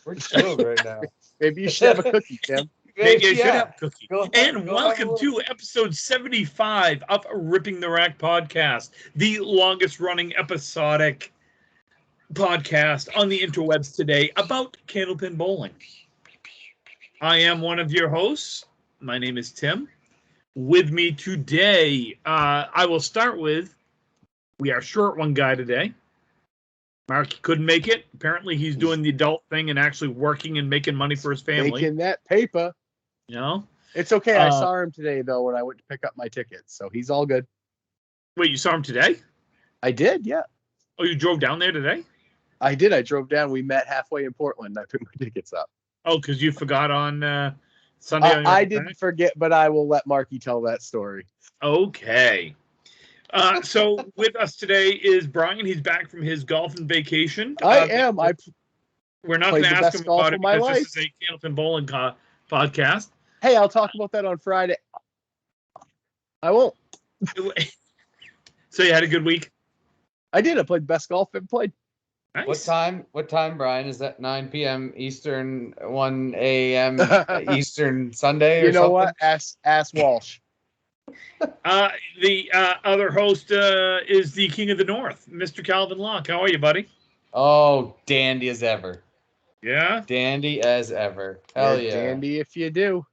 We're chilled right now. Maybe you should have a cookie, Tim. Maybe I should have a cookie. Go Welcome to episode 75 of Ripping the Rack podcast, the longest running episodic podcast on the interwebs today about Candlepin Bowling. I am one of your hosts. My name is Tim. With me today, I will start with, we are short one guy today. Marky couldn't make it. Apparently, he's doing the adult thing and actually working and making money for his family. Making that paper. You know? It's okay. I saw him today, though, when I went to pick up my tickets, so he's all good. Wait, you saw him today? I did, yeah. Oh, you drove down there today? I did. I drove down. We met halfway in Portland. I picked my tickets up. Oh, because you forgot on Sunday? I didn't forget, but I will let Marky tell that story. Okay. So with us today is Brian. He's back from his golf and vacation. I am. We're not going to ask him about it because life. this is a Candlepin Bowling podcast. Hey, I'll talk about that on Friday. I won't. So you had a good week? I did. I played best golf I've played. Nice. What time, Brian? Is that 9 p.m. Eastern, 1 a.m. Eastern Sunday or you know something? what? Ask Walsh. The other host is the King of the North, Mr. Calvin Locke. How are you, buddy? Oh, dandy as ever. Yeah? Dandy as ever. Hell yeah. Dandy if you do.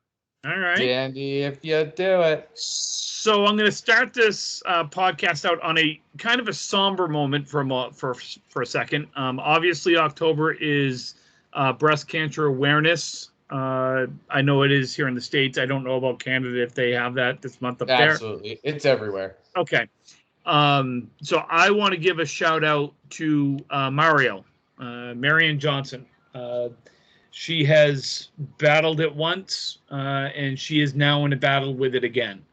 All right. Dandy if you do it. So I'm going to start this podcast out on a kind of a somber moment for a second. Obviously, October is Breast Cancer Awareness. I know it is here in the States. I don't know about Canada if they have that this month up there. Absolutely. It's everywhere. Okay. So I want to give a shout out to Mario, Marion Johnson. She has battled it once, and she is now in a battle with it again.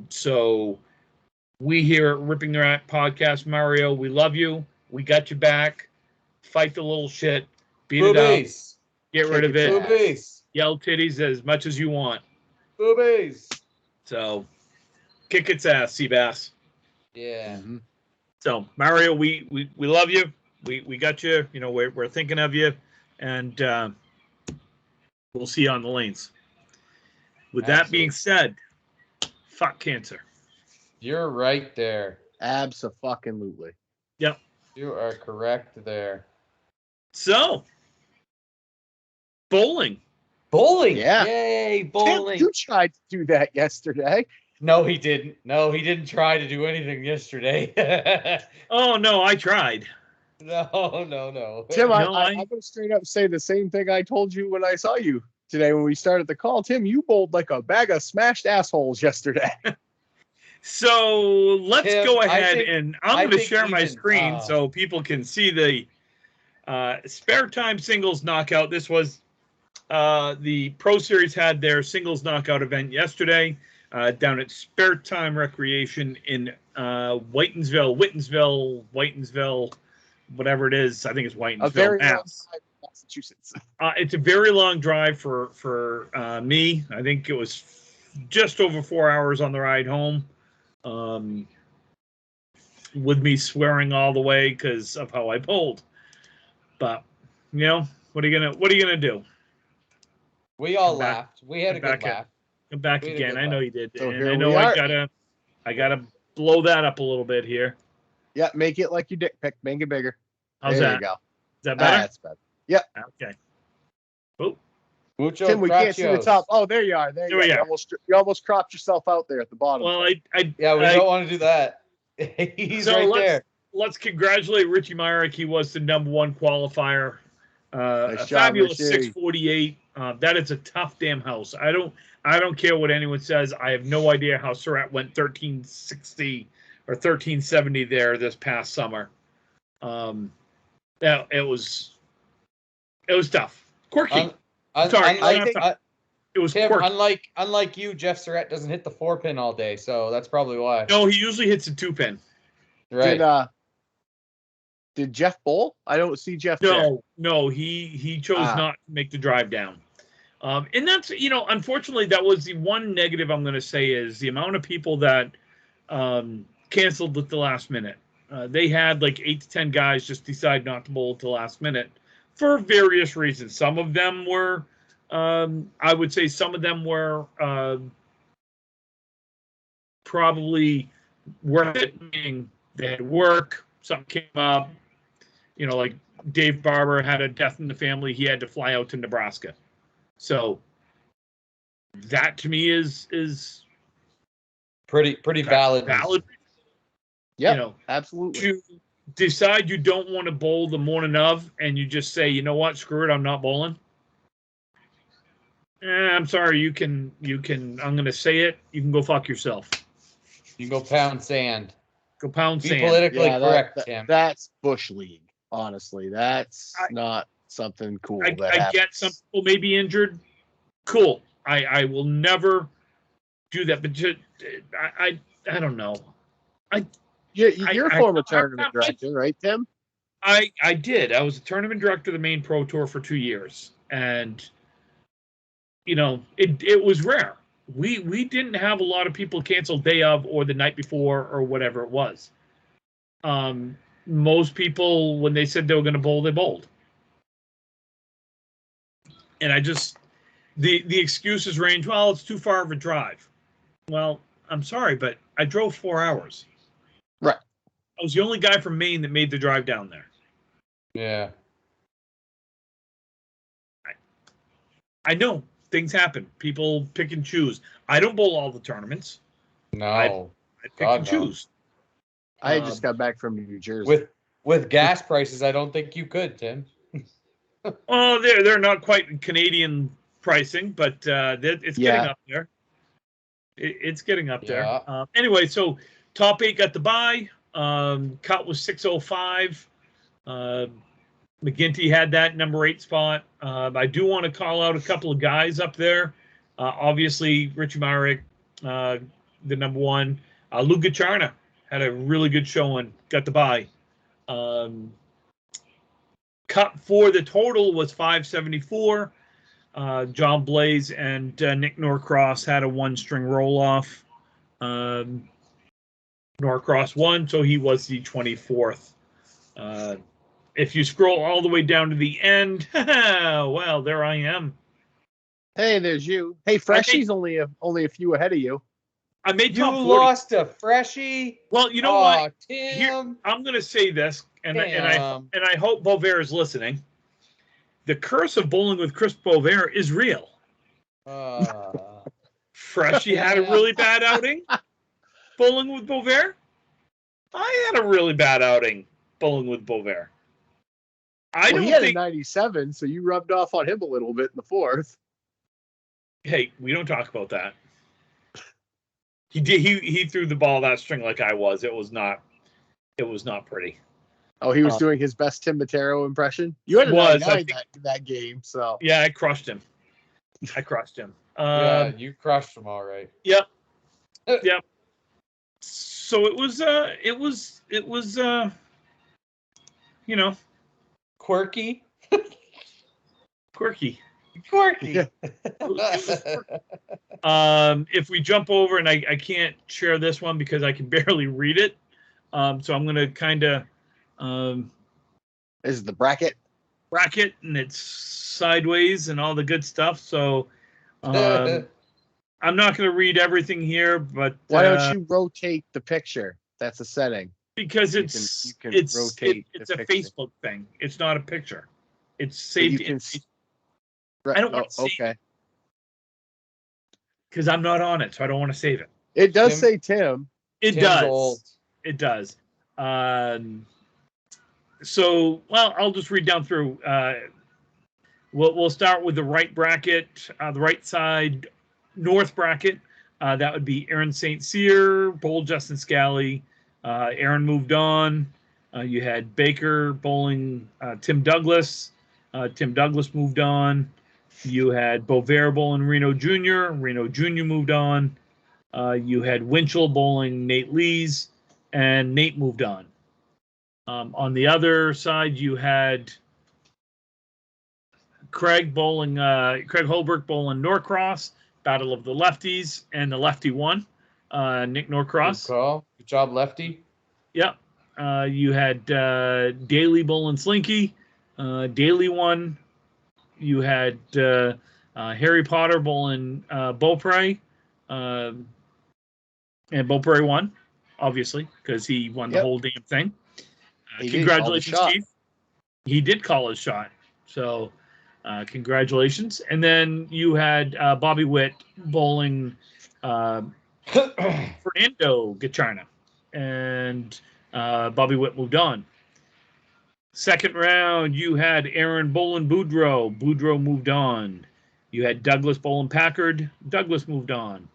So we here at Ripping the Rack podcast, Mario, we love you. We got you back. Fight the little shit. Beat it up. Get rid of it. Boobies. Yell titties as much as you want. Boobies. So kick its ass, Seabass. Yeah. Mm-hmm. So Mario, we love you. We got you. You know, we're thinking of you, and we'll see you on the lanes. With that being said, fuck cancer. You're right there. Abso-fucking-lutely. Yep. You are correct there. So, bowling. Bowling. Yeah. Yay, bowling. Tim, you tried to do that yesterday. No, he didn't. No, he didn't try to do anything yesterday. Oh, no, I tried. No. Tim, No, I'm going to straight up say the same thing I told you when I saw you today when we started the call. Tim, you bowled like a bag of smashed assholes yesterday. So let's Tim, go ahead and I'm going to share my even, screen so people can see the spare time singles knockout. This was the Pro Series had their singles knockout event yesterday down at Spare Time Recreation in Whitensville, whatever it is. I think it's Whitensville. A very long drive in Massachusetts. It's a very long drive for me. I think it was just over 4 hours on the ride home. With me swearing all the way because of how I bowled. But you know, what are you gonna do? We all laughed. We had a good laugh. Come back again. I know you did. So and I know I gotta blow that up a little bit here. Yeah, make it like your dick pic. Make it bigger. How's there that? you go. Is that better? That's better. Yep. Okay. Oh. Mucho Tim, we can't see the gracias. top. Oh, there you are. There you are. You almost cropped yourself out there at the bottom. Well, We don't want to do that. He's so right there. Let's congratulate Richie Myrick. He was the number one qualifier. Nice A job, fabulous Richie. 648. That is a tough damn house. I don't care what anyone says. I have no idea how Surratt went 1360 or 1370 there this past summer. It was tough. Quirky. It was Tim, quirky. unlike you, Jeff Surratt doesn't hit the 4-pin all day, so that's probably why. No, he usually hits a 2-pin. Right. Did Jeff bowl? I don't see Jeff there. No, he chose not to make the drive down. And that's, unfortunately, that was the one negative I'm going to say is the amount of people that canceled at the last minute. They had like 8 to 10 guys just decide not to bowl at the last minute for various reasons. Some of them were, I would say, some of them were probably worth it, meaning they had work, something came up, like Dave Barber had a death in the family. He had to fly out to Nebraska. So that to me is pretty valid. Valid. Yeah, absolutely. To decide you don't want to bowl the morning of and you just say, you know what, screw it, I'm not bowling. I'm sorry, you can, I'm going to say it. You can go fuck yourself. You go pound sand. Go pound Be sand. politically correct, Tim. That's Bush League. Honestly, that's not something cool. I get some people may be injured. Cool. I will never do that. But I don't know. You're a former tournament director, right, Tim? I did. I was a tournament director of the main pro tour for 2 years, and it was rare. We didn't have a lot of people cancel day of or the night before or whatever it was. Most people, when they said they were going to bowl, they bowled. And I just, the excuses range, well, it's too far of a drive. Well, I'm sorry, but I drove 4 hours. Right. I was the only guy from Maine that made the drive down there. Yeah. I know things happen. People pick and choose. I don't bowl all the tournaments. No. I pick and choose. I just got back from New Jersey. With gas prices, I don't think you could, Tim. Oh, they're not quite Canadian pricing, but it's getting up there. It's getting up there. Anyway, so top 8 got the bye. Cut was 605. McGinty had that number 8 spot. I do want to call out a couple of guys up there. Obviously, Richie Myrick, the number 1. Lou Gacharna had a really good showing, got the bye. Cut for the total was 574. John Blaze and Nick Norcross had a 1-string roll-off. Norcross won, so he was the 24th. If you scroll all the way down to the end, well, there I am. Hey, there's you. Hey, Freshie's only a few ahead of you. I made you top 40. Lost a Freshie. Well, you know what? Tim. Here, I'm going to say this, and I hope Beaupre is listening. The curse of bowling with Chris Beaupre is real. Freshie had a really bad outing bowling with Beaupre. I had a really bad outing bowling with Beaupre. He had a 97, so you rubbed off on him a little bit in the 4th. Hey, we don't talk about that. He threw the ball that string like I was. It was not pretty. Oh, he was doing his best Tim Matero impression. You had a 99 that game, so yeah, I crushed him. Yeah, you crushed him all right. Yep. Yep. So it was quirky. Quirky. Yeah. If we jump over, and I can't share this one because I can barely read it, so I'm going to kind of this is the bracket, and it's sideways and all the good stuff. So I'm not going to read everything here, but why don't you rotate the picture? That's a setting. Because you can rotate it's a picture. Facebook thing. It's not a picture. It's saved. I don't want to save it. Because I'm not on it, so I don't want to save it. It does say Tim. It Tim's does. Old. It does. So, well, I'll just read down through. We'll start with the right bracket, the right side north bracket. That would be Aaron St. Cyr, Bowl Justin Scally. Aaron moved on. You had Baker bowling Tim Douglas. Tim Douglas moved on. You had Beaupre bowling Reno Jr. Reno Jr. moved on. You had Winchell bowling Nate Lees, and Nate moved on. On the other side, you had Craig Holbrook bowling Norcross, Battle of the Lefties, and the lefty won. Nick Norcross. Good call. Good job, lefty. Yep. You had Daly bowling Slinky, Daily won. You had Harry Potter bowling Beaupre, and Beaupre won, obviously, because he won the whole damn thing. Congratulations, Keith. He did call his shot. So congratulations. And then you had Bobby Witt bowling Fernando Gachana. And Bobby Witt moved on. Second round, you had Aaron bowling Boudreaux. Boudreaux moved on. You had Douglas bowling Packard. Douglas moved on.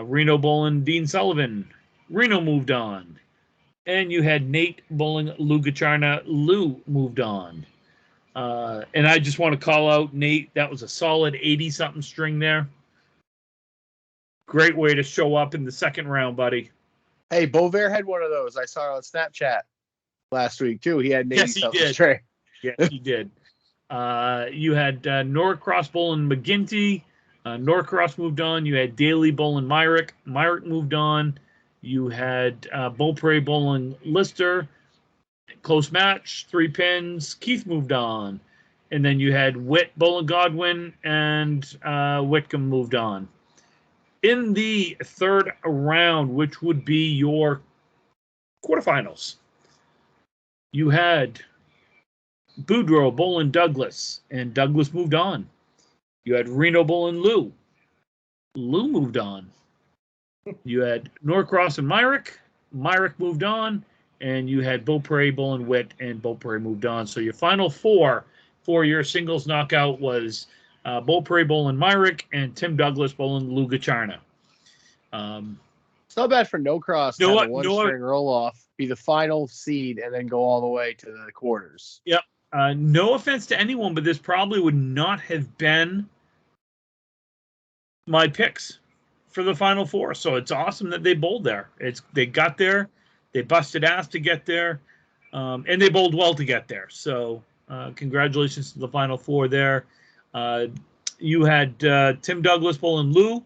Reno bowling Dean Sullivan. Reno moved on. And you had Nate bowling Lou Gacharna. Lou moved on. And I just want to call out Nate. That was a solid 80-something string there. Great way to show up in the second round, buddy. Hey, Beauvais had one of those. I saw it on Snapchat last week, too. He had an 80-something did. string. Yes, he did. You had Norcross bowling McGinty. Norcross moved on. You had Daly bowling Myrick. Myrick moved on. You had Beaupre bowling Lister. Close match, 3 pins. Keith moved on. And then you had Witt bowling Godwin, and Whitcomb moved on. In the third round, which would be your quarterfinals, you had Boudreaux bowling Douglas, and Douglas moved on. You had Reno bowling Lou. Lou moved on. You had Norcross and Myrick. Myrick moved on. And you had Beaupre bowling Witt, and Beaupre moved on. So your final four for your singles knockout was Beaupre bowling Myrick and Tim Douglas bowling Lou Gacharna. It's not bad for Norcross to have a one-string roll-off, be the final seed, and then go all the way to the quarters. Yep. No offense to anyone, but this probably would not have been my picks for the final four. So it's awesome that they bowled there. They got there. They busted ass to get there, and they bowled well to get there. So congratulations to the final four there. You had Tim Douglas bowling Lou,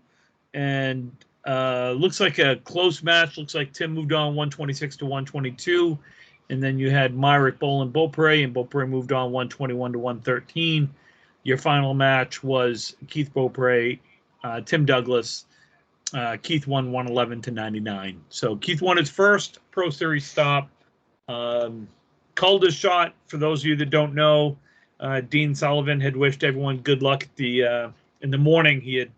and looks like a close match. Looks like Tim moved on 126 to 122. And then you had Myrick bowling Beaupre, and Beaupre moved on 121 to 113. Your final match was Keith Beaupre, Tim Douglas. Keith won 111 to 99. So Keith won his first Pro Series stop. Called his shot. For those of you that don't know, Dean Sullivan had wished everyone good luck at in the morning. He had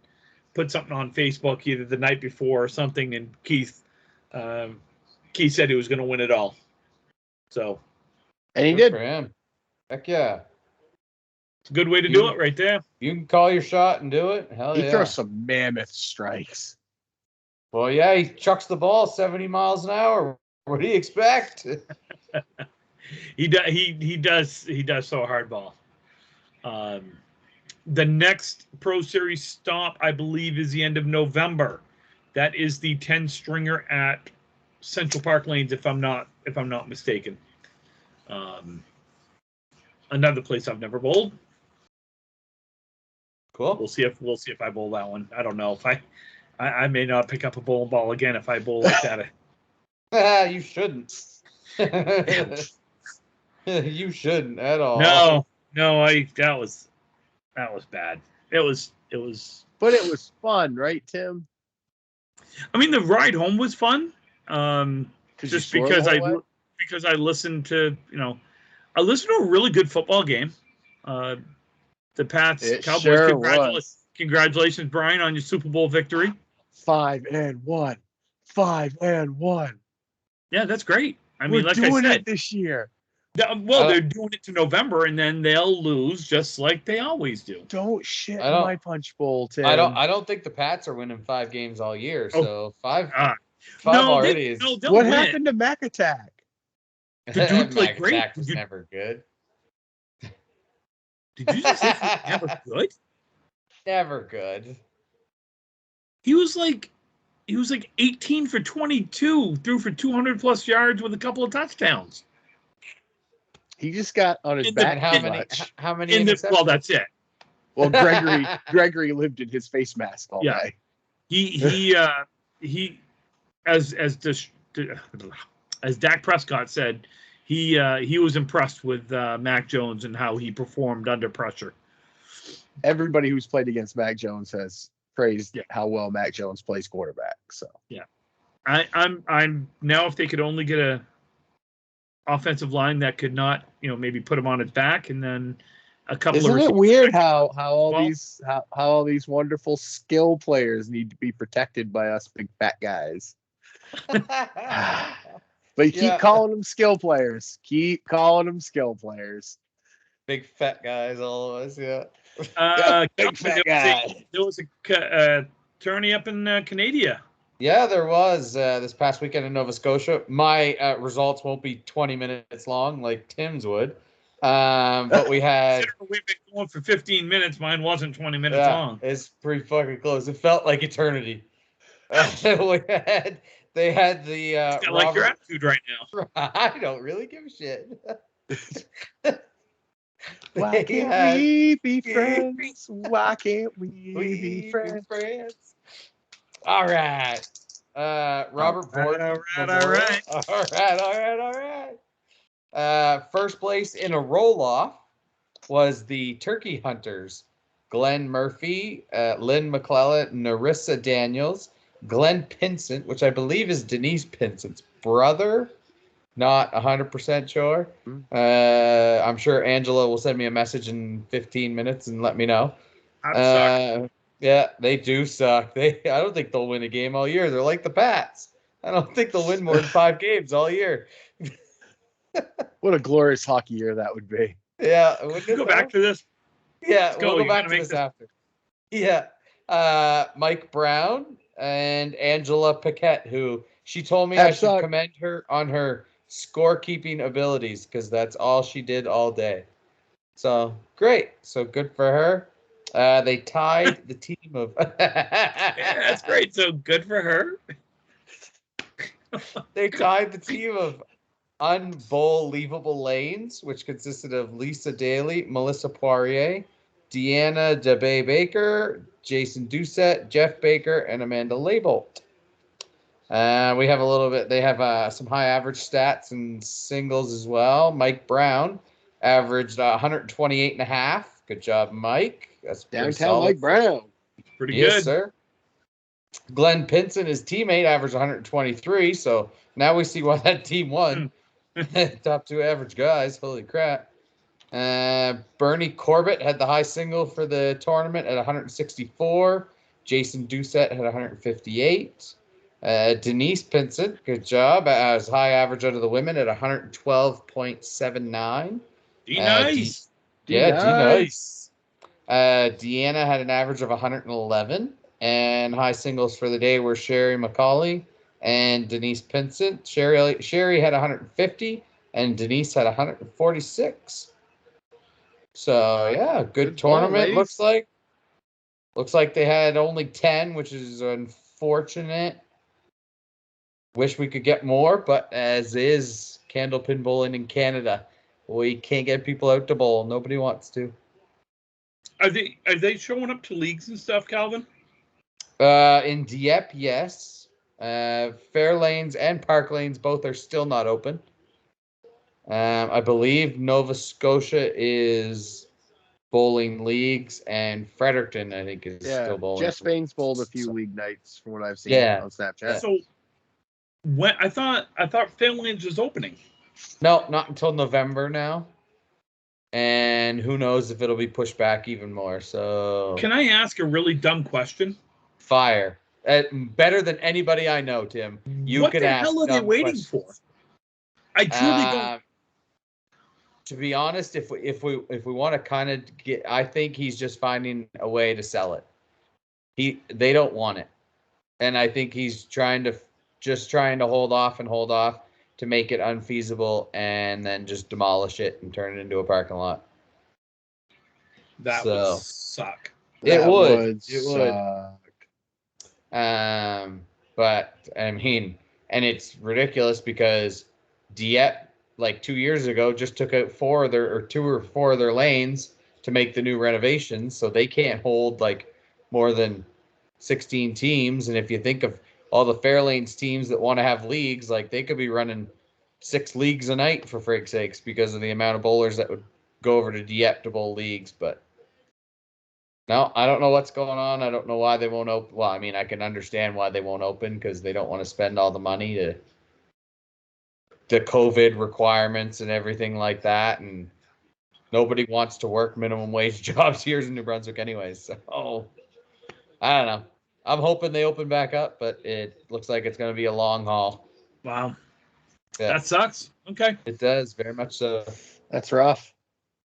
put something on Facebook either the night before or something, and Keith said he was going to win it all. So, and he good did. For him. Heck yeah. It's a good way to do it right there. You can call your shot and do it. Hell yeah. He throws some mammoth strikes. Well, yeah, he chucks the ball 70 miles an hour. What do you expect? He does throw a hard ball. The next Pro Series stop, I believe, is the end of November. That is the 10-stringer at Central Park Lanes, if I'm not mistaken. Another place I've never bowled. Cool. We'll see if I bowl that one. I don't know if I may not pick up a bowling ball again if I bowl like that. You shouldn't. You shouldn't at all. No, that was bad. It was. But it was fun, right, Tim? I mean, the ride home was fun. Just because I listened to I listened to a really good football game. The Pats Cowboys. Sure congratulations, Brian, on your Super Bowl victory. 5-1. 5-1. Yeah, that's great. I mean, We're like doing I said, it this year. They're doing it to November, and then they'll lose just like they always do. Don't shit my punch bowl, Tim. I don't think the Pats are winning 5 games all year. So five already is. What happened to Mac Attack? The dude played great. Attack was never good. Did you just say he was never good? Never good. He was like 18 for 22, threw for 200 plus yards with a couple of touchdowns. He just got on his back. How many interceptions? Well, that's it. Well, Gregory lived in his face mask all day. He as Dak Prescott said, he was impressed with Mac Jones and how he performed under pressure. Everybody who's played against Mac Jones has praised Yeah. how well Mac Jones plays quarterback. So yeah, I'm now, if they could only get a offensive line that could not, maybe put him on its back, and then a couple isn't of it weird how Well- all these wonderful skill players need to be protected by us big fat guys? But you keep Yeah. calling them skill players. Keep calling them skill players. Big fat guys, all of us. Yeah. Big fat guy. There was a tourney up in Canada. Yeah, there was this past weekend in Nova Scotia. My results won't be 20 minutes long like Tim's would. But we had. We've been going for 15 minutes. Mine wasn't 20 minutes long. It's pretty fucking close. It felt like eternity. They had the. I like your attitude right now. I don't really give a shit. Why can't we be friends? Why can't we be friends? All right. Robert Borden. All right. First place in a roll-off was the Turkey Hunters. Glenn Murphy, Lynn McClellan, Narissa Daniels, Glenn Pinsent, which I believe is Denise Pinsent's brother. Not 100% sure. I'm sure Angela will send me a message in 15 minutes and let me know. Yeah, they do suck. I don't think they'll win a game all year. They're like the Pats. I don't think they'll win more than 5 games all year. What a glorious hockey year that would be. Yeah. Go back to this. Yeah, go. we'll You go back gotta to make this after. Yeah. Mike Brown and Angela Paquette, who she told me I should commend her on her scorekeeping abilities because that's all she did all day. So great. So good for her. They tied the team of. Yeah, that's great. So good for her. They tied the team of Unbelievable Lanes, which consisted of Lisa Daly, Melissa Poirier, Deanna DeBay Baker, Jason Doucette, Jeff Baker, and Amanda Leibold. We have a little bit. They have some high average stats and singles as well. Mike Brown averaged 128.5. Good job, Mike. That's downtown Mike Brown. Pretty yes, good. Sir. Glenn Pinson, his teammate, averaged 123. So now we see why that team won. Top 2 average guys. Holy crap. Bernie Corbett had the high single for the tournament at 164. Jason Doucette had 158. Denise Pinsent, good job, as high average out of the women at 112.79. Nice. Nice. Deanna had an average of 111, and high singles for the day were Sherry McCauley and Denise Pinsent. Sherry had 150, and Denise had 146. So yeah, good tournament. Looks like they had only 10, which is unfortunate. Wish we could get more, but as is Candlepin Bowling in Canada, we can't get people out to bowl. Nobody wants to. Are they showing up to leagues and stuff, Calvin? In Dieppe, yes. Fair Lanes and Park Lanes both are still not open. I believe Nova Scotia is bowling leagues, and Fredericton, I think, is still bowling. Jeff Spain's bowled a few league nights from what I've seen on Snapchat. So when I thought Fair Lanes was opening. No, not until November now. And who knows if it'll be pushed back even more. So can I ask a really dumb question? Fire. Better than anybody I know, Tim. What the hell are they waiting for? I truly don't. To be honest, if we want to kind of get, I think he's just finding a way to sell it. They don't want it, and I think he's trying to hold off to make it unfeasible, and then just demolish it and turn it into a parking lot. That would suck. It would. But I mean, and it's ridiculous because Dieppe, like 2 years ago, just took out 2 or 4 of their lanes to make the new renovations, so they can't hold like more than 16 teams. And if you think of all the Fairlanes teams that want to have leagues, like they could be running 6 leagues a night for frig's sakes because of the amount of bowlers that would go over to Dieppe to bowl leagues. But no, I don't know what's going on. I don't know why they won't open. Well, I mean, I can understand why they won't open because they don't want to spend all the money to the COVID requirements and everything like that. And nobody wants to work minimum wage jobs here in New Brunswick anyways. So I don't know. I'm hoping they open back up, but it looks like it's going to be a long haul. Wow. Yeah. That sucks. Okay. It does, very much so. That's rough.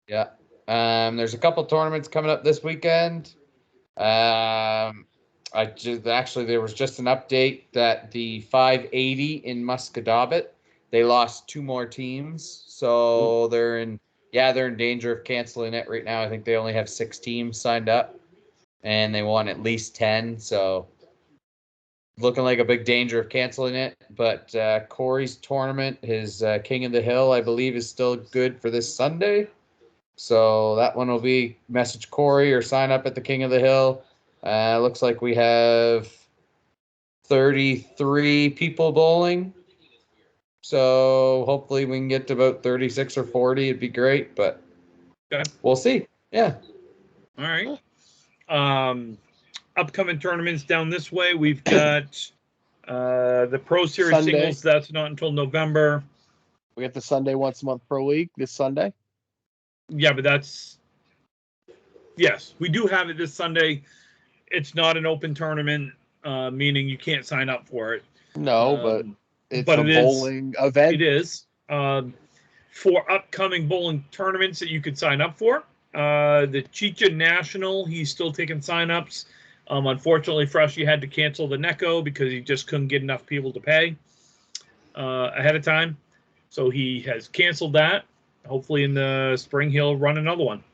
Yeah. There's a couple tournaments coming up this weekend. There was just an update that the 580 in Musquodoboit, they lost 2 more teams, so they're in danger of canceling it right now. I think they only have 6 teams signed up, and they want at least 10, so looking like a big danger of canceling it. But Corey's tournament, his King of the Hill, I believe, is still good for this Sunday. So that one will be message Corey or sign up at the King of the Hill. Looks like we have 33 people bowling. So hopefully we can get to about 36 or 40. It'd be great, but we'll see. Yeah. All right. Upcoming tournaments down this way. We've got the Pro Series Sunday. singles. That's not until November. We got the Sunday once a month pro league this Sunday. Yeah, but yes, we do have it this Sunday. It's not an open tournament, meaning you can't sign up for it. No, but it's but a bowling event. It is. For upcoming bowling tournaments that you could sign up for. The Chicha National, he's still taking sign-ups. Unfortunately, Freshie had to cancel the NECO because he just couldn't get enough people to pay ahead of time. So he has canceled that. Hopefully in the spring he'll run another one.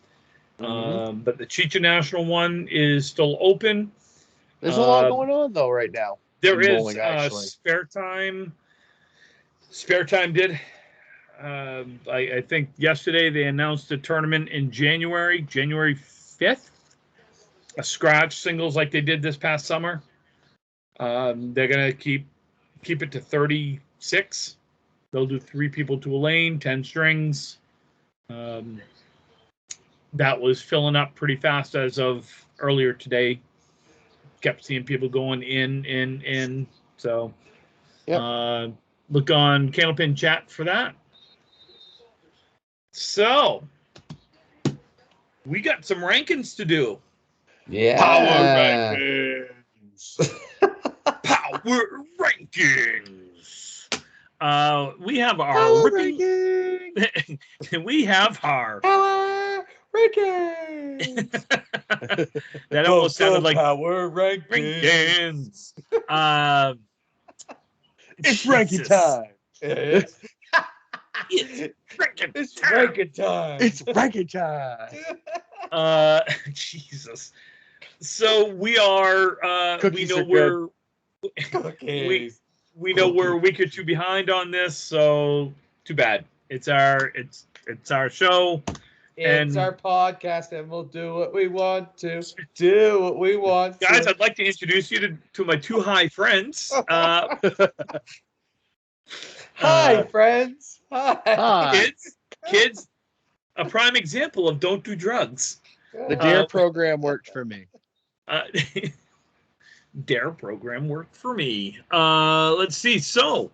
Mm-hmm. But the Chicha National one is still open. There's a lot going on though right now. There is bowling, actually. Spare Time. Spare Time did. I think yesterday they announced a tournament in January 5th. A scratch singles like they did this past summer. They're gonna keep it to 36. They'll do 3 people to a lane, 10 strings. That was filling up pretty fast as of earlier today. Kept seeing people going in. So look on Candlepin Chat for that. So we got some rankings to do. Yeah. Power rankings. Power rankings. We have our Power rankings. We have our Power rankings. That almost sounded like power rankings. It's ranking time. It's ranking time. It's ranking time. Jesus. So we are. Cookies we know are we're. Cookies. We know we're a week or 2 behind on this, so too bad. It's our show. It's our podcast, and we'll do what we want to. Do what we want to. Guys, I'd like to introduce you to my 2 high friends. Hi, friends. Hi. Kids, a prime example of don't do drugs. The DARE program worked for me. DARE program worked for me. Let's see. So,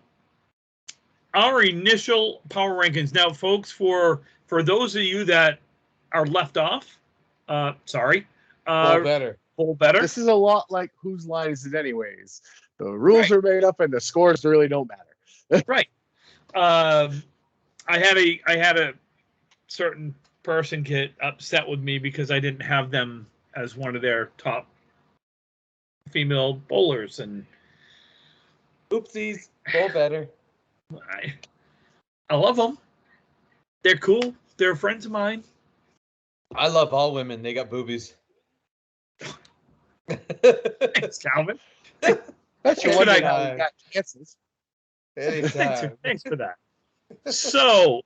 our initial power rankings. Now, folks, for those of you that are left off, sorry. Bowl better. This is a lot like Whose Line Is It Anyways? The rules are made up and the scores really don't matter. Right. I had a certain person get upset with me because I didn't have them as one of their top female bowlers, and oopsies. Bowl better. I love them. They're cool. They're friends of mine. I love all women. They got boobies. Thanks, Calvin. That's your one thing how we got chances. Thanks for that. So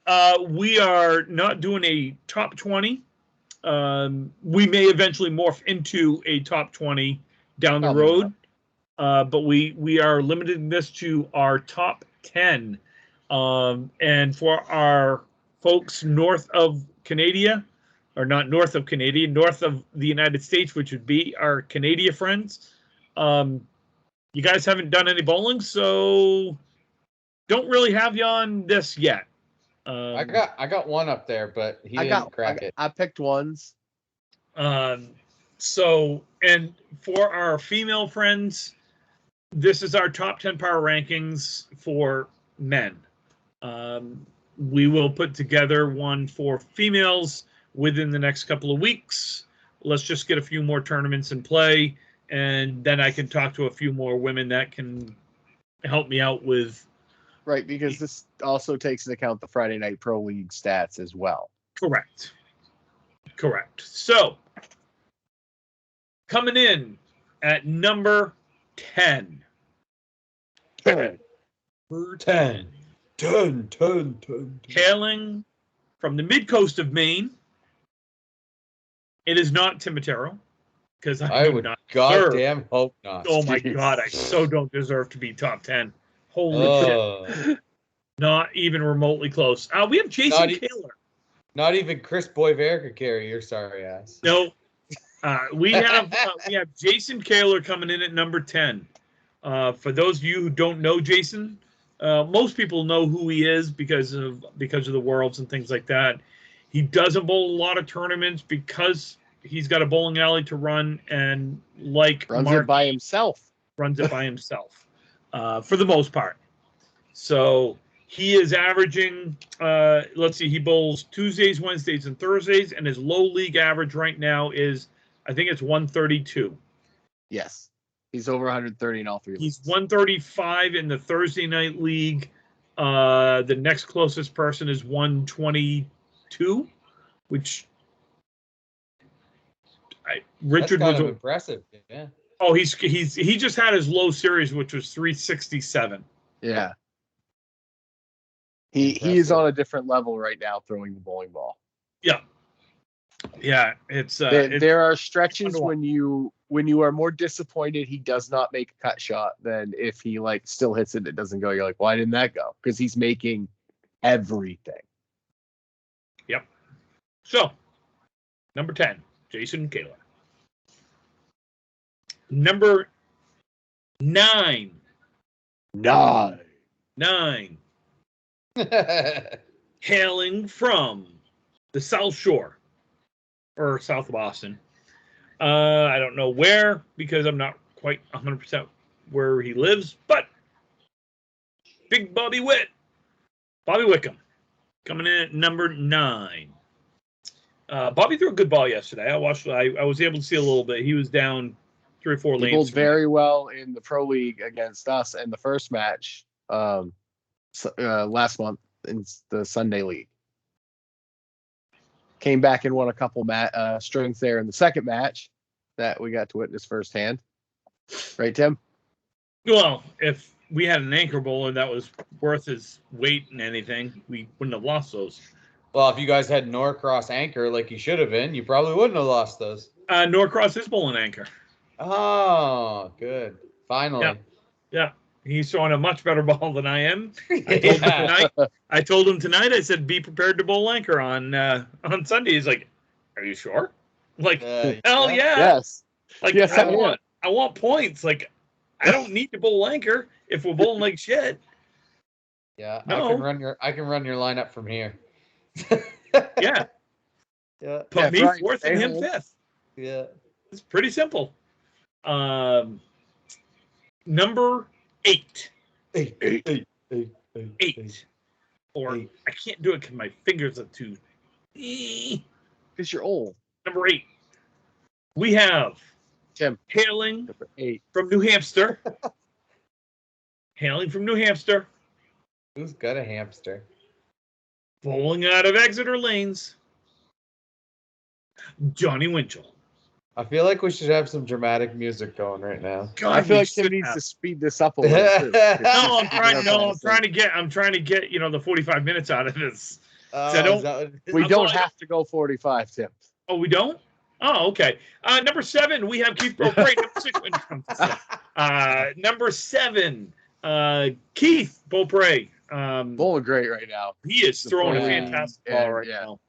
we are not doing a top 20. We may eventually morph into a top 20 down the road, but we are limiting this to our top 10. And for our folks north of Canada, or not north of Canada, north of the United States, which would be our Canadian friends, you guys haven't done any bowling, so don't really have you on this yet. I got one up there, but he didn't crack it. I picked ones. So, and for our female friends, this is our top 10 power rankings for men. We will put together one for females within the next couple of weeks. Let's just get a few more tournaments in play, and then I can talk to a few more women that can help me out with. Right, because this also takes into account the Friday Night Pro League stats as well. Correct. So, coming in at number 10. 10. Hailing from the mid-coast of Maine. It is not Timotero, because I would not goddamn hope not. Oh my God, I so don't deserve to be top 10. Holy shit. Not even remotely close. We have Jason Kaler. Not even Chris Boyver could carry your sorry ass. No. We have Jason Kaler coming in at number 10. For those of you who don't know Jason, most people know who he is because of the Worlds and things like that. He doesn't bowl a lot of tournaments because he's got a bowling alley to run, and like runs it by himself. Runs it by himself, for the most part. So he is averaging, let's see, he bowls Tuesdays, Wednesdays, and Thursdays, and his low league average right now is, I think it's 132. Yes. He's over 130 in all three leagues. He's 135 in the Thursday night league. The next closest person is 122, which Richard That's was kind of impressive. Yeah. Oh, he just had his low series, which was 367. Yeah. He is on a different level right now throwing the bowling ball. Yeah. Yeah, it's there are stretches when you are more disappointed he does not make a cut shot than if he like still hits it, it doesn't go. You're like, why didn't that go? Because he's making everything. Yep. So, number 10, Jason Kaler. Number 9. 9. Hailing from the South Shore, or South Boston. I don't know where, because I'm not quite 100% where he lives, but Big Bobby Wickham, coming in at number 9. Bobby threw a good ball yesterday. I was able to see a little bit. He was down 3 or 4 lanes. He bowled very well in the Pro League against us in the first match last month in the Sunday League. Came back and won a couple strings there in the second match that we got to witness firsthand. Right, Tim? Well, if we had an anchor bowler that was worth his weight in anything, we wouldn't have lost those. Well, if you guys had Norcross anchor like you should have been, you probably wouldn't have lost those. Norcross is bowling anchor. Oh, good. Finally. Yeah. He's throwing a much better ball than I am. I told him tonight, I said, be prepared to bowl anchor on Sunday. He's like, are you sure? I'm like, hell yeah. Yes. Like, yes, I want points. Like, I don't need to bowl anchor if we're bowling like shit. Yeah, no. I can run your lineup from here. Yeah. Yeah. Put me right, 4th and him 5th. Yeah. It's pretty simple. Number 8. 8. Or 8. I can't do it because my fingers are too. Because you're old. Number 8. We have Tim hailing from New Hampshire. Hailing from New Hampshire. Who's got a hamster? Bowling out of Exeter Lanes. Johnny Winchell. I feel like we should have some dramatic music going right now. God, I feel like Tim needs to speed this up a little too. I'm trying to get the 45 minutes out of this. We don't have to go 45, Tim. Oh, we don't? Oh, okay. Number 7, we have Keith Beaupre. Number 7, Keith Beaupre Bowling great right now. He is throwing a fantastic ball right now.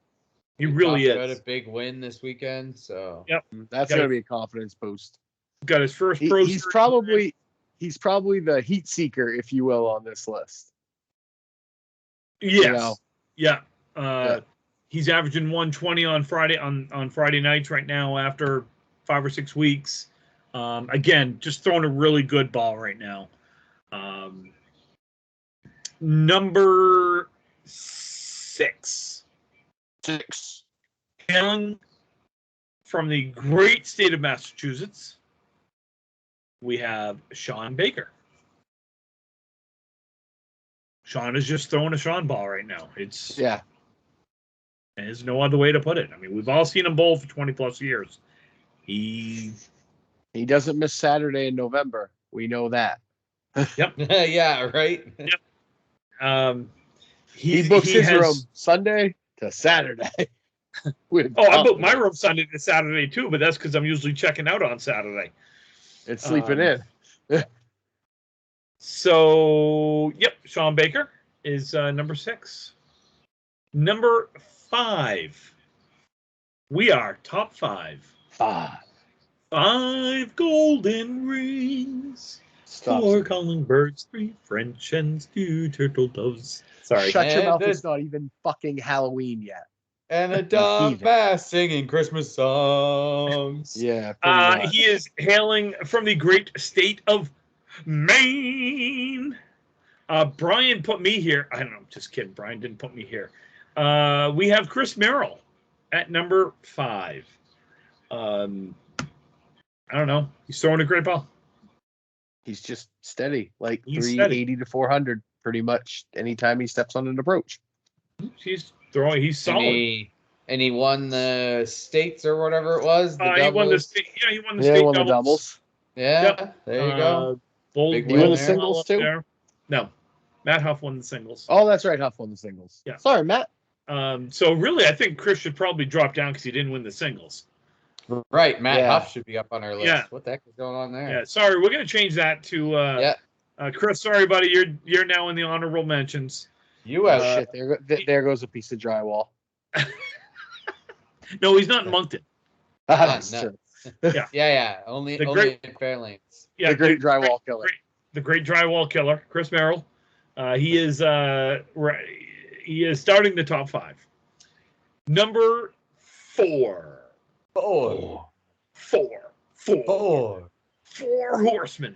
He really is. Got a big win this weekend, so yep, that's going to be a confidence boost. Got his first pro. He's probably the heat seeker, if you will, on this list. Yes. Yeah. He's averaging 120 on Friday nights right now after 5 or 6 weeks. Again, just throwing a really good ball right now. Number 6. Hailing from the great state of Massachusetts, we have Sean Baker. Sean is just throwing a Sean ball right now. There's no other way to put it. I mean, we've all seen him bowl for 20 plus years. He doesn't miss Saturday in November. We know that. Yep. Yeah, right. Yep. He books his room Sunday to Saturday. I booked my room Sunday to Saturday too, but that's because I'm usually checking out on Saturday. It's sleeping in. So, yep, Sean Baker is number 6. Number 5. We are top 5. 5 golden rings. 4 calling birds, 3 French hens, 2 turtle doves. Sorry. Shut your mouth. It's not even fucking Halloween yet. And a dog bass singing Christmas songs. Yeah. He is hailing from the great state of Maine. Brian put me here. I don't know. Just kidding. Brian didn't put me here. We have Chris Merrill at number 5. I don't know. He's throwing a great ball. He's just steady, like 380 to 400, pretty much anytime he steps on an approach. He's throwing. He's solid. And he won the states or whatever it was. He won the state. Yeah, he won the state doubles. Yeah, yep. There you go. He won the singles too? There. No, Matt Huff won the singles. Oh, that's right. Huff won the singles. Yeah. Sorry, Matt. So really, I think Chris should probably drop down because he didn't win the singles. Right, Matt Huff should be up on our list. Yeah. What the heck is going on there? Yeah, sorry, we're gonna change that to Chris. Sorry, buddy, you're now in the honorable mentions. Shit, there goes a piece of drywall. No, he's not in Moncton. That's no. true. Yeah. Only in Fairlanes. Yeah, the great drywall killer. The great drywall killer, Chris Merrill. He is starting the top 5. Number 4. Four horsemen.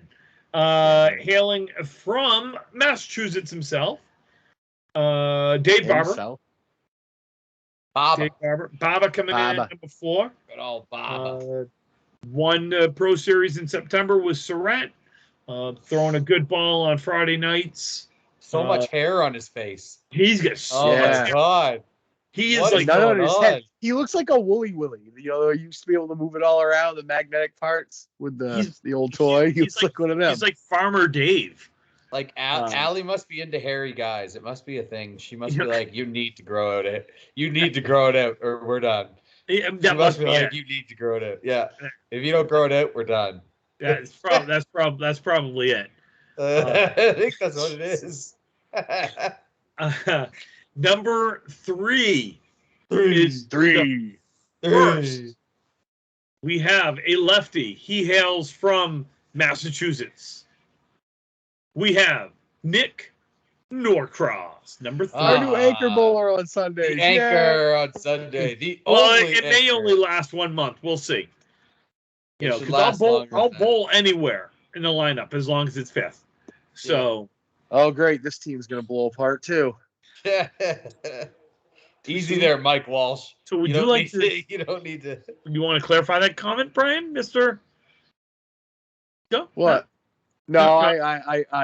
Hailing from Massachusetts himself. Dave Barber. Baba coming in at number 4. Good old Baba. Won Pro Series in September with Surratt. Throwing a good ball on Friday nights. So much hair on his face. He's got my God. He is like on his head. He looks like a woolly willy. You know, he used to be able to move it all around the magnetic parts with the old toy. He looks like one of them. He's like Farmer Dave. Like Allie must be into hairy guys. It must be a thing. She must be like, you need to grow it out. You need to grow it out, or we're done. She must be like, you need to grow it out. Yeah. If you don't grow it out, we're done. That's probably it. I think that's what it is. Number 3 is first. We have a lefty. He hails from Massachusetts. We have Nick Norcross, number 3. Our new anchor bowler on Sunday. Anchor on Sunday. It may only last 1 month. We'll see. You know, because I'll bowl anywhere in the lineup as long as it's 5th. So. Oh, great! This team's gonna blow apart too. Easy there, Mike Walsh. So would you like to? You don't need to. You want to clarify that comment, Brian, Mister? No. What? No,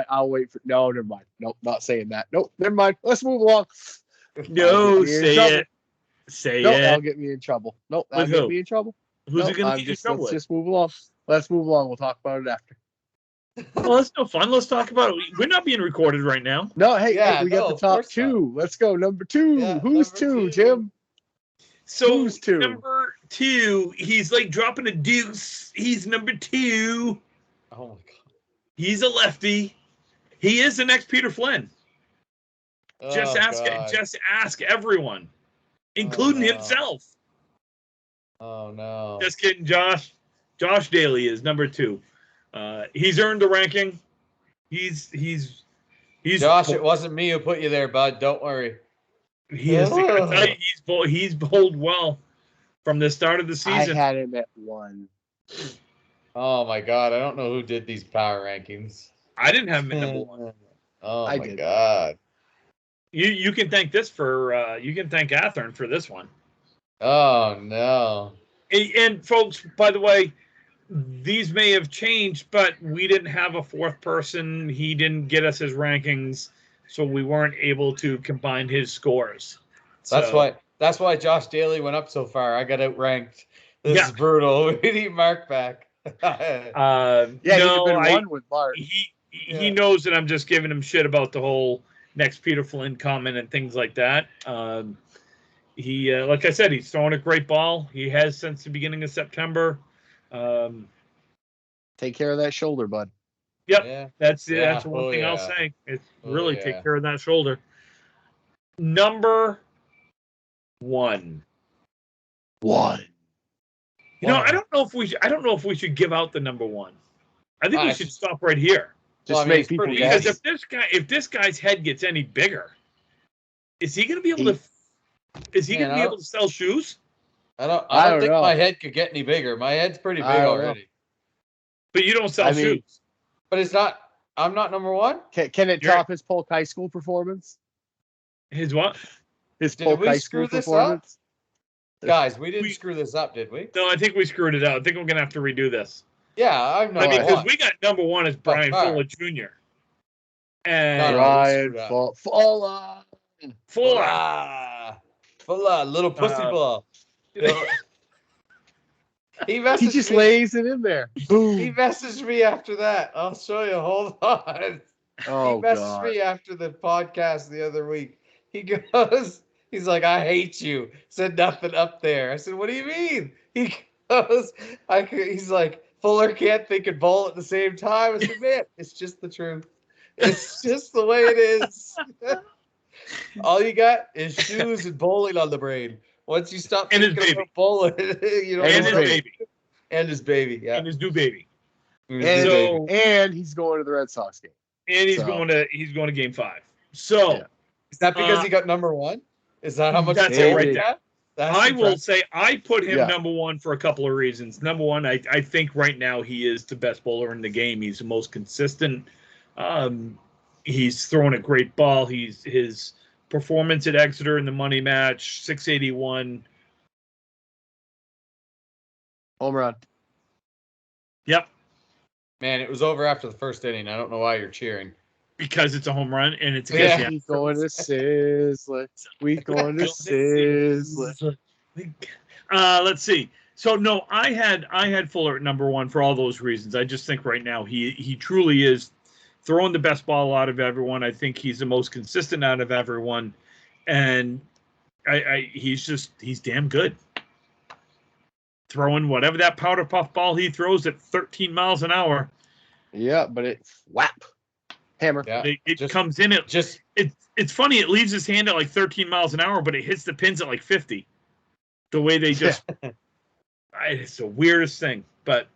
I'll wait for. No, never mind. Nope, not saying that. Nope, never mind. Let's move along. No, say it. Say it. That'll get me in trouble. Nope, that'll get me in trouble. Who's it going to get you in trouble with? Let's just move along. Let's move along. We'll talk about it after. Well, that's no fun. Let's talk about it. We're not being recorded right now. No, hey, we got the top 2. Let's go. Number 2. Yeah, who's 2, Jim? So who's 2? Number 2, he's like dropping a deuce. He's number 2. Oh my God. He's a lefty. He is the next Peter Flynn. Just ask everyone, including himself. Oh no! Just kidding, Josh. Josh Daly is number 2. He's earned the ranking. He's Josh. It wasn't me who put you there, bud. Don't worry. He is. I tell you, he's bowled well from the start of the season. I had him at 1. Oh my god! I don't know who did these power rankings. I didn't have him at number 1. Oh my god! You can thank this for you can thank Athern for this one. Oh no! And folks, by the way, these may have changed, but we didn't have a 4th person. He didn't get us his rankings, so we weren't able to combine his scores. That's why Josh Daly went up so far. I got outranked. This is brutal. We need Mark back. He'd have been 1 with Mark. He knows that I'm just giving him shit about the whole next Peter Flynn comment and things like that. He, like I said, he's throwing a great ball. He has since the beginning of September. Take care of that shoulder, bud. Yep, yeah. That's one thing I'll say. It's really take care of that shoulder. Number 1. You know, I don't know if we should give out the number 1. I think we should stop right here. Just make people guess. Because if this guy's head gets any bigger, is he going to be able to? Is he going to be able to sell shoes? I don't think my head could get any bigger. My head's pretty big already. But you don't sell shoes. But it's not. I'm not number 1. Can it top his Polk High School performance? His what? His Polk High School performance. Guys, we didn't screw this up, did we? No, I think we screwed it up. I think we're gonna have to redo this. Yeah, I know. Because we got number 1 as Brian Fuller Jr. And Brian Fuller, little pussy ball. He just lays it in there. Boom. He messaged me after that. I'll show you. Hold on. Oh, he messaged me after the podcast the other week. He's like, I hate you. Said nothing up there. I said, what do you mean? He goes, he's like, Fuller can't think and bowl at the same time. I said, man, it's just the truth. It's just the way it is. All you got is shoes and bowling on the brain. Once you stop thinking about bowling, and his baby. And his baby, yeah. And his new baby. And he's going to the Red Sox game. And he's going to game 5. So is that because he got number 1? Is that how much that's it right there? I will impressive. say I put him number 1 for a couple of reasons. Number 1, I think right now he is the best bowler in the game. He's the most consistent. He's throwing a great ball. His performance at Exeter in the money match, 681. Home run. Yep. Man, it was over after the first inning. I don't know why you're cheering. Because it's a home run and it's against He's going to Sizzler. We going to Sizzler. Let's see. So no, I had Fuller at number 1 for all those reasons. I just think right now he truly is throwing the best ball out of everyone. I think he's the most consistent out of everyone, and he's damn good. Throwing whatever that powder puff ball he throws at 13 miles an hour. Yeah, but it whap. Hammer. Yeah. It comes in it's funny, it leaves his hand at like 13 miles an hour, but it hits the pins at like 50. The way they just it's the weirdest thing. But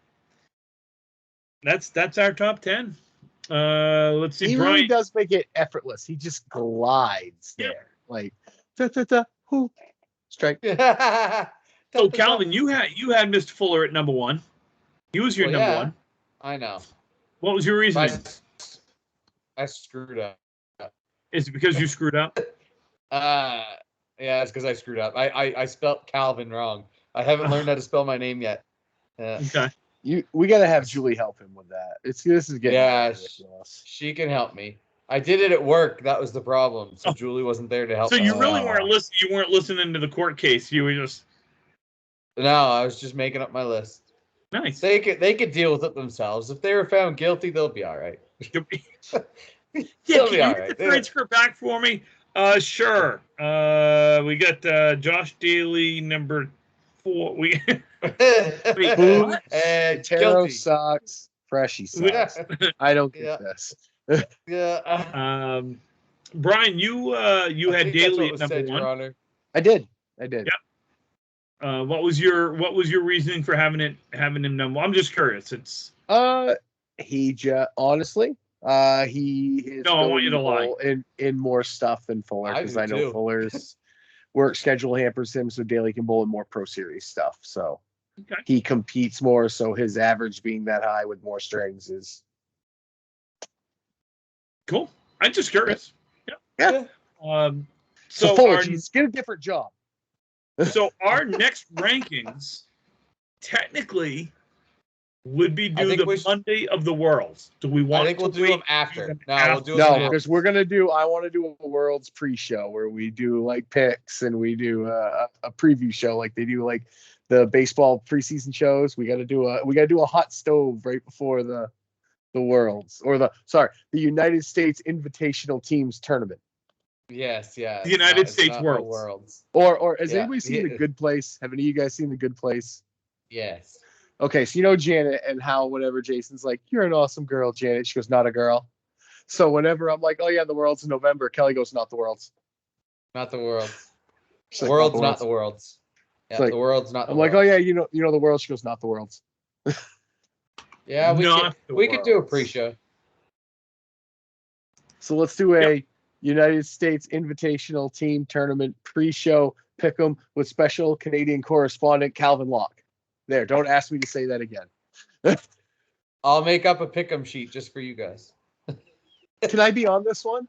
that's our top 10. Let's see. He Brian really does make it effortless. He just glides there. Like strike. So Calvin, you had Mr. Fuller at number 1. He was your number 1. I know. What was your reasoning? I screwed up. Is it because you screwed up? Yeah, it's because I screwed up. I spelled Calvin wrong. I haven't learned how to spell my name yet. Okay. We gotta have Julie help him with that. This is getting ridiculous. She can help me. I did it at work. That was the problem. So Julie wasn't there to help. So you really weren't listening. You weren't listening to the court case. You were just. No, I was just making up my list. Nice. They could deal with it themselves. If they were found guilty, they'll be all right. Can you get the transcript back for me? Sure. We got Josh Daly number 4. Taro socks, freshy socks. I don't get this. Brian, you had Daly at number one. Honor. I did. Yeah. What was your reasoning for having him number one? I'm just curious. It's he just honestly, he is No, I want you to lie. in more stuff than Fuller, because I know too. Fuller's work schedule hampers him, so Daly can bowl in more Pro Series stuff. So Okay. he competes more, so his average being that high with more strings is cool. I'm just curious. yeah. So Fuller, our, just get a different job. so our next rankings technically would be due the Monday of the Worlds. Do we want? I think we'll do them after. We'll do them after. Because we're gonna do. I want to do a Worlds pre-show where we do like picks and we do a preview show like they do like the baseball preseason shows. We got to do a hot stove right before the Worlds or the United States Invitational Teams Tournament. Yes, yeah. The United States Worlds. Or has anybody seen The Good Place? Have any of you guys seen The Good Place? Yes. Okay, so you know Janet and how whenever Jason's like, "You're an awesome girl, Janet," she goes, "Not a girl." So whenever I'm like, "Oh yeah, the World's in November," Kelly goes, "Not the World's." Not the World's. Like, World's not the World's. Yeah, like, the World's not the I'm World's. like, "Oh yeah, you know the World." She goes, "Not the World's." Yeah, we could do a pre-show. So let's do a United States Invitational Team Tournament pre-show pick'em with special Canadian correspondent Calvin Locke. There, don't ask me to say that again. I'll make up a pick'em sheet just for you guys. Can I be on this one?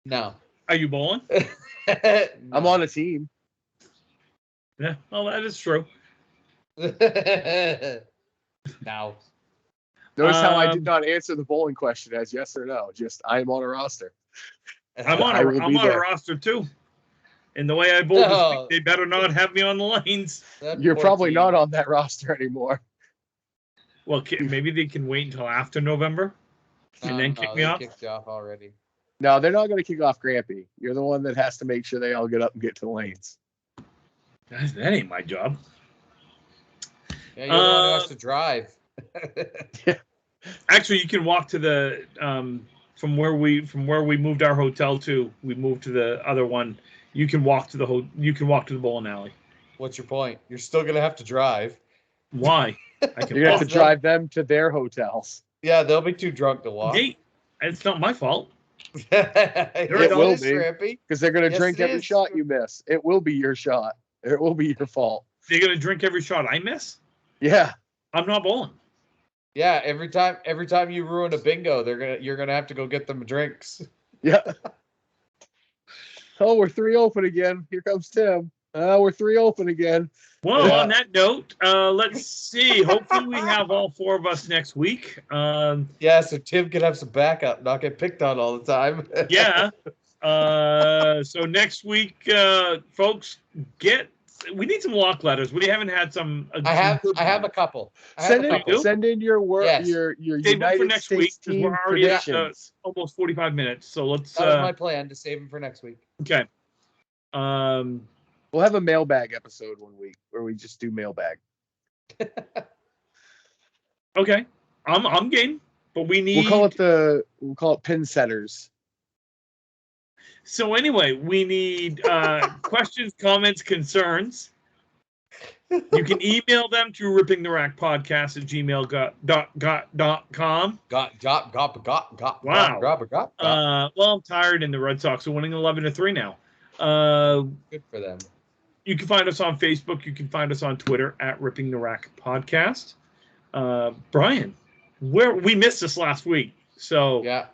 No. Are you bowling? No. I'm on a team. Yeah, well, that is true. No. Notice how I did not answer the bowling question as yes or no. Just I am on a roster. I'm on a roster too. And the way I bowl this week, they better not have me on the lanes. You're probably not on that roster anymore. Well, maybe they can wait until after November and then kick me off. Kicked you off already. No, they're not going to kick off Grampy. You're the one that has to make sure they all get up and get to the lanes. That ain't my job. Yeah, you're the one who has to drive. Actually, you can walk to the from where we moved our hotel to. We moved to the other one. You can walk to the bowling alley. What's your point? You're still gonna have to drive. Why? You have to drive them to their hotels. Yeah, they'll be too drunk to walk. Hey, it's not my fault. It will be, because they're going to drink every shot you miss. It will be your shot. It will be your fault. They're going to drink every shot I miss? Yeah. I'm not bowling. Yeah, every time you ruin a bingo, you're gonna have to go get them drinks. Yeah. Oh, we're 3 open again. Here comes Tim. We're 3 open again. Well, on that note, let's see. Hopefully we have all 4 of us next week. Yeah, so Tim can have some backup, not get picked on all the time. Yeah. So next week, folks, we need some lock letters. We haven't had some. I have a couple. Send in your work. Yes. Your Save United for next States week because team we're already at almost 45 minutes. So let's. That was my plan, to save them for next week. Okay. We'll have a mailbag episode one week where we just do mailbag. Okay, I'm game, but we need. We'll call it pin setters. So anyway, we need questions, comments, concerns. You can email them to rippingtherackpodcast@gmail.com. Wow. Well, I'm tired, and the Red Sox are winning 11-3 now. Good for them. You can find us on Facebook. You can find us on Twitter at Ripping the Rack Podcast. Brian, we missed this last week, so yeah,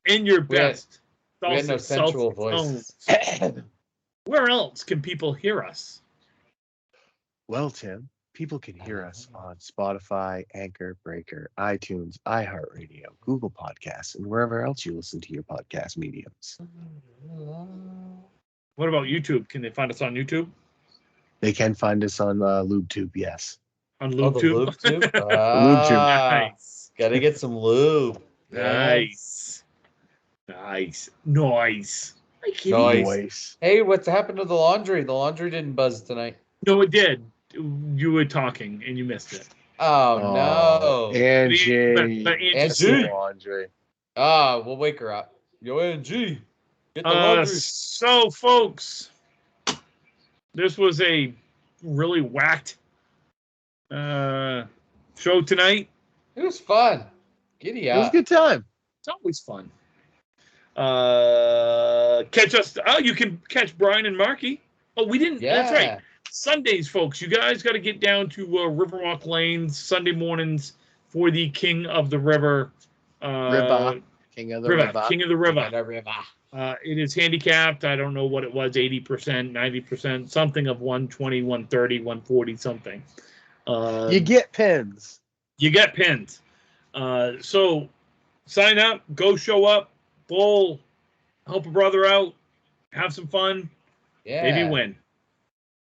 in your best. We had no sensual voices. Where else can people hear us? Well, Tim, people can hear us on Spotify, Anchor, Breaker, iTunes, iHeartRadio, Google Podcasts, and wherever else you listen to your podcast mediums. What about YouTube? Can they find us on YouTube? They can find us on LubeTube, yes. On LubeTube? LubeTube? Nice. Gotta get some lube. Nice. Nice. Hey, what's happened to the laundry? The laundry didn't buzz tonight. No, it did. You were talking and you missed it. Oh no. Angie. But Angie's Angie. Laundry. We'll wake her up. Yo, Angie. Get the laundry. So, folks, this was a really whacked show tonight. It was fun. Giddy It was a up. good time. It's always fun. Catch us. Oh, you can catch Brian and Marky. Oh, we didn't. Yeah. That's right. Sundays, folks. You guys got to get down to Riverwalk Lanes Sunday mornings for the King of the River. River. King of the River. King of the River. King of the River. It is handicapped. I don't know what it was, 80%, 90%, something of 120, 130, 140, something. You get pins. You get pins. So sign up, go show up, bowl, help a brother out, have some fun, Yeah. maybe win.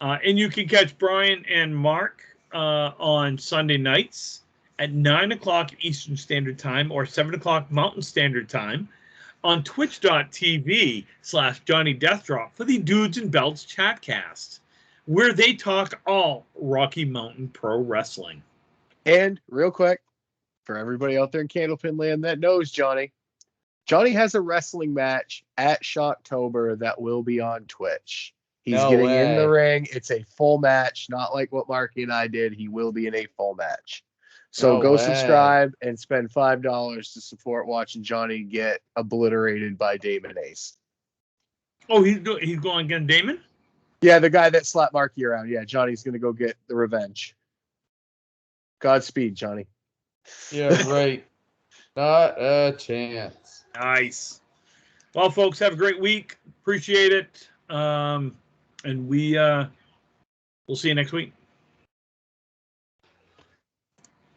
And you can catch Brian and Mark on Sunday nights at 9 o'clock Eastern Standard Time or 7 o'clock Mountain Standard Time on twitch.tv/JohnnyDeathDrop for the Dudes and Belts Chatcast, where they talk all Rocky Mountain Pro Wrestling. And real quick, for everybody out there in Candlepin Land that knows Johnny has a wrestling match at Shocktober that will be on Twitch. He's getting in the ring. It's a full match, not like what Marky and I did. He will be in a full match. So go subscribe and spend $5 to support watching Johnny get obliterated by Damon Ace. Oh, he's going against Damon? Yeah, the guy that slapped Marky around. Yeah, Johnny's going to go get the revenge. Godspeed, Johnny. Yeah, right. Not a chance. Nice. Well, folks, have a great week. Appreciate it. And we'll see you next week.